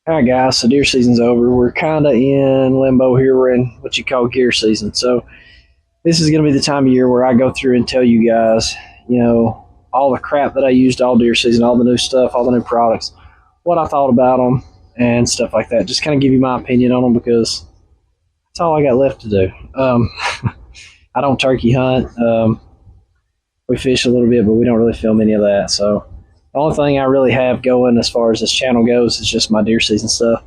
All right, guys. So deer season's over. We're kind of in limbo here. We're in what you call gear season. So this is going to be the time of year where I go through and tell you guys, all the crap that I used all deer season, all the new stuff, all the new products, what I thought about them, and stuff like that. Just kind of give you my opinion on them because that's all I got left to do. I don't turkey hunt. We fish a little bit, but we don't really film any of that. So the only thing I really have going as far as this channel goes is just my deer season stuff.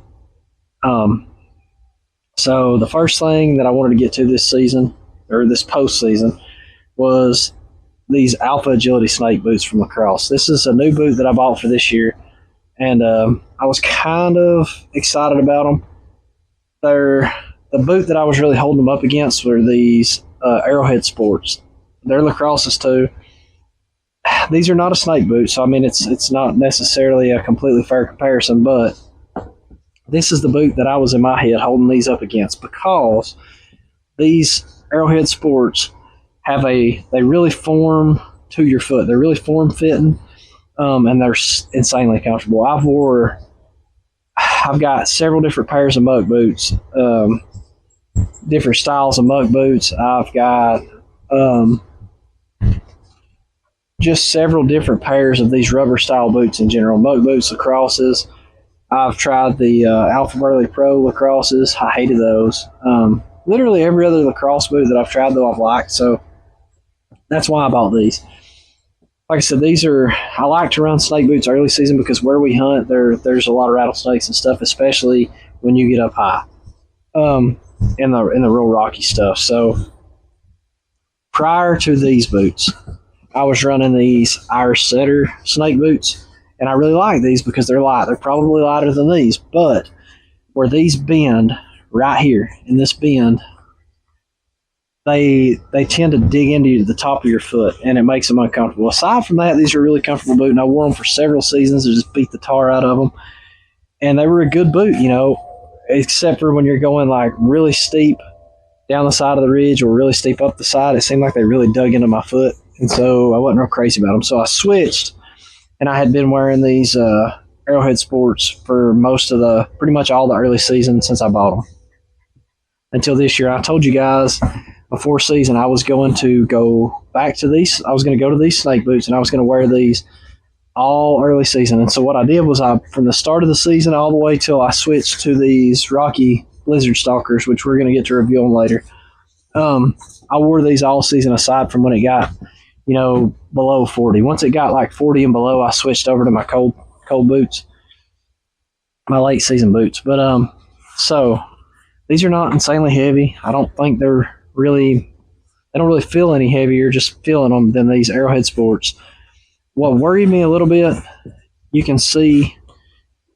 Um, so the first thing that I wanted to get to this season, or this postseason, was these Alpha Agility Snake boots from Lacrosse. This is a new boot that I bought for this year, and I was kind of excited about them. The boot that I was really holding them up against were these Arrowhead Sports. They're Lacrosses too. These are not a snake boot, so I mean it's not necessarily a completely fair comparison, but this is the boot that I was in my head holding these up against because these Arrowhead Sports they really form to your foot. They're really form fitting, and they're insanely comfortable. I've got several different pairs of muck boots, different styles of muck boots. I've got just several different pairs of these rubber style boots in general. Muck boots, Lacrosses. I've tried the Alpha Burley Pro Lacrosses. I hated those. Literally every other Lacrosse boot that I've tried, though, I've liked. So that's why I bought these. Like I said, I like to run snake boots early season because where we hunt, there's a lot of rattlesnakes and stuff, especially when you get up high, in the real rocky stuff. So prior to these boots, I was running these Irish Setter snake boots, and I really like these because they're light. They're probably lighter than these, but where these bend right here in this bend, they tend to dig into the top of your foot, and it makes them uncomfortable. Aside from that, these are a really comfortable boot, and I wore them for several seasons to just beat the tar out of them, and they were a good boot, except for when you're going like really steep down the side of the ridge or really steep up the side. It seemed like they really dug into my foot, and so I wasn't real crazy about them. So I switched, and I had been wearing these Arrowhead Sports for pretty much all the early season since I bought them until this year. I told you guys before season I was going to go back to these. I was going to go to these snake boots, and I was going to wear these all early season. And so what I did was from the start of the season all the way till I switched to these Rocky Blizzard Stalkers, which we're going to get to review them later. I wore these all season aside from when it got, below 40. Once it got like 40 and below, I switched over to my cold boots, my late season boots. But so these are not insanely heavy. I don't think they don't really feel any heavier just feeling them than these Arrowhead Sports. What worried me a little bit, you can see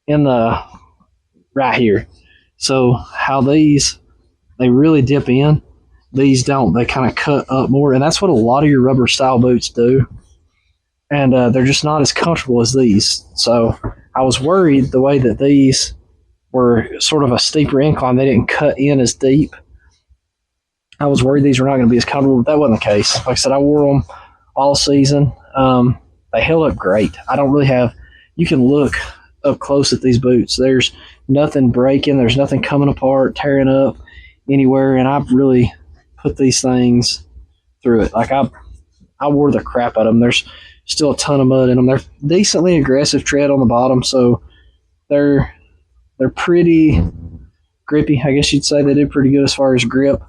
right here. So how they really dip in, these don't. They kind of cut up more, and that's what a lot of your rubber style boots do. And they're just not as comfortable as these. So I was worried the way that these were sort of a steeper incline, they didn't cut in as deep. I was worried these were not going to be as comfortable, but that wasn't the case. Like I said, I wore them all season. They held up great. I don't really you can look up close at these boots. There's nothing breaking. There's nothing coming apart, tearing up anywhere. And I've really put these things through it. Like I wore the crap out of them. There's still a ton of mud in them. They're decently aggressive tread on the bottom, so they're pretty grippy. I guess you'd say they do pretty good as far as grip.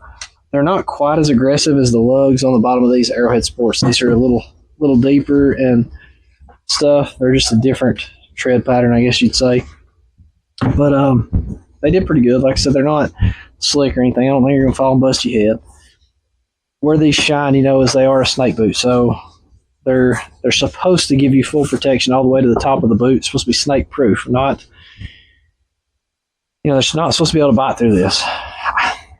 They're not quite as aggressive as the lugs on the bottom of these Arrowhead Sports. These are a little deeper and stuff. They're just a different tread pattern, I guess you'd say. But they did pretty good. Like I said, they're not slick or anything. I don't think you're gonna fall and bust your head. Where these shine, is they are a snake boot, so they're supposed to give you full protection all the way to the top of the boot. It's supposed to be snake proof, not they're not supposed to be able to bite through this.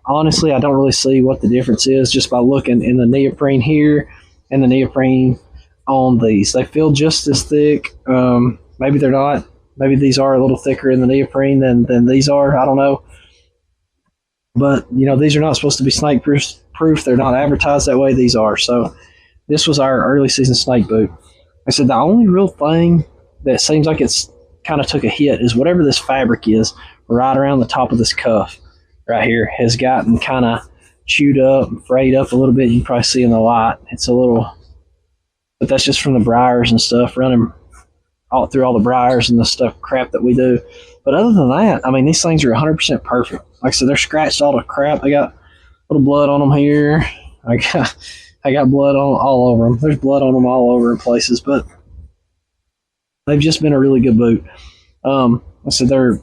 Honestly, I don't really see what the difference is just by looking in the neoprene here and the neoprene on these. They feel just as thick. Maybe they're not. Maybe these are a little thicker in the neoprene than these are. I don't know. But, these are not supposed to be snake proof. They're not advertised that way. These are. So this was our early season snake boot. I said the only real thing that seems like it's kind of took a hit is whatever this fabric is right around the top of this cuff right here has gotten kind of chewed up, frayed up a little bit. You can probably see in the light. It's a little, but that's just from the briars and stuff, running all through all the briars and the stuff crap that we do. But other than that, I mean, these things are 100% perfect. Like I said, they're scratched all the crap. I got a little blood on them here. I got blood on all over them. There's blood on them all over in places, but they've just been a really good boot. Like I said, they're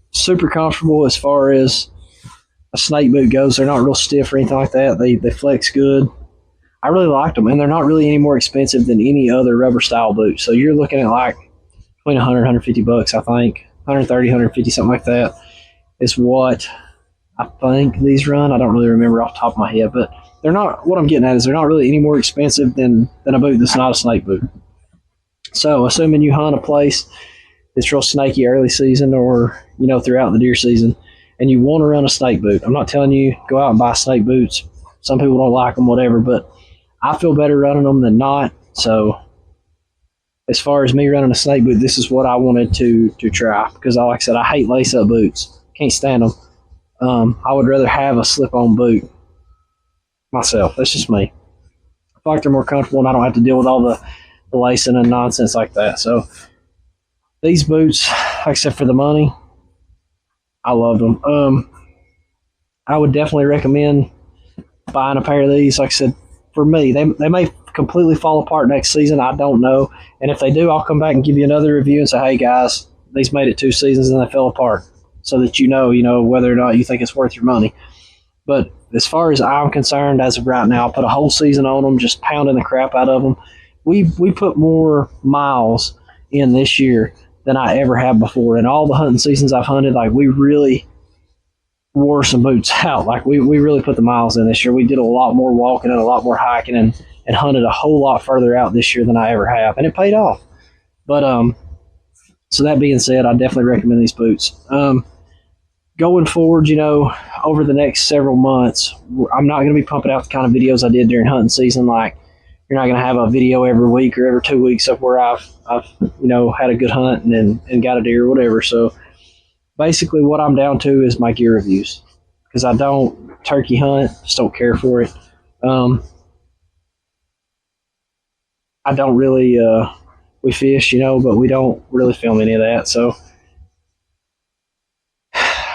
super comfortable as far as a snake boot goes. They're not real stiff or anything like that. They flex good. I really liked them, and they're not really any more expensive than any other rubber style boot. So you're looking at like between 100 150 bucks, I think. 130, 150, something like that is what I think these run. I don't really remember off the top of my head, but they're not, what I'm getting at is they're not really any more expensive than a boot that's not a snake boot. So assuming you hunt a place that's real snaky early season or, you know, throughout the deer season, and you want to run a snake boot, I'm not telling you go out and buy snake boots. Some people don't like them, whatever, but I feel better running them than not. So as far as me running a snake boot, this is what I wanted to try, because like I said, I hate lace-up boots. Can't stand them. I would rather have a slip-on boot myself. That's just me. I feel like they're more comfortable, and I don't have to deal with all the lacing and nonsense like that. So these boots, like I said, for the money, I love them. I would definitely recommend buying a pair of these. Like I said, for me, they may completely fall apart next season. I don't know. And if they do, I'll come back and give you another review and say, hey guys, these made it 2 seasons and they fell apart, so that you know whether or not you think it's worth your money. But as far as I'm concerned, as of right now, I put a whole season on them, just pounding the crap out of them. We put more miles in this year than I ever have before. In all the hunting seasons I've hunted, like, we really wore some boots out. Like, we really put the miles in this year. We did a lot more walking and a lot more hiking and hunted a whole lot further out this year than I ever have, and it paid off. But so that being said, I definitely recommend these boots. Going forward, over the next several months, I'm not going to be pumping out the kind of videos I did during hunting season. Like, you're not going to have a video every week or every 2 weeks of where I've had a good hunt and got a deer or whatever. So basically what I'm down to is my gear reviews, because I don't turkey hunt, just don't care for it. I don't really, we fish, but we don't really film any of that. So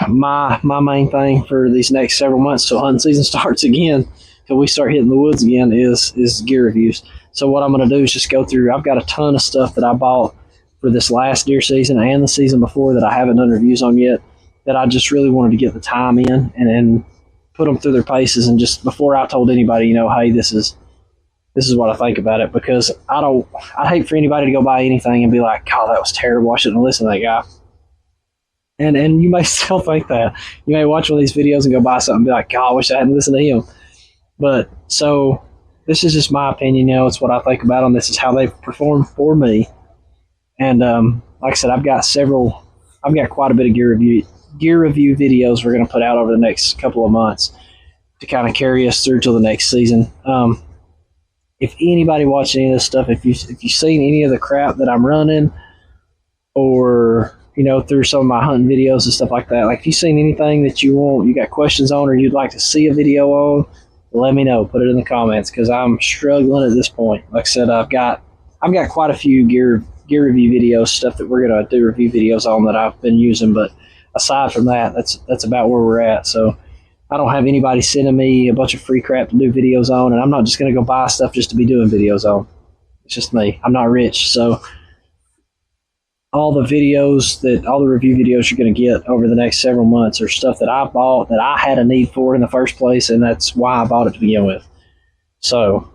my main thing for these next several months till hunting season starts again, till we start hitting the woods again, is gear reviews. So what I'm going to do is just go through. I've got a ton of stuff that I bought for this last deer season and the season before that I haven't done reviews on yet, that I just really wanted to get the time in and put them through their paces, and just before I told anybody, hey, this is what I think about it, because I'd hate for anybody to go buy anything and be like, God, that was terrible, I shouldn't have listened to that guy. And you may still think that. You may watch one of these videos and go buy something and be like, God, I wish I hadn't listened to him. But so this is just my opinion. It's what I think about them. This is how they've performed for me. And like I said, I've got quite a bit of gear review videos we're going to put out over the next couple of months to kind of carry us through till the next season. If anybody watched any of this stuff, if you've seen any of the crap that I'm running, or through some of my hunting videos and stuff like that, like if you've seen anything that you got questions on, or you'd like to see a video on, let me know. Put it in the comments, because I'm struggling at this point. Like I said, I've got quite a few gear review videos, stuff that we're gonna do review videos on that I've been using. But aside from that, that's about where we're at. So I don't have anybody sending me a bunch of free crap to do videos on, and I'm not just gonna go buy stuff just to be doing videos on. It's just me. I'm not rich, so all the review videos you're going to get over the next several months are stuff that I bought that I had a need for in the first place, and that's why I bought it to begin with. So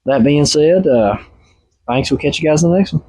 that being said, thanks. We'll catch you guys in the next one.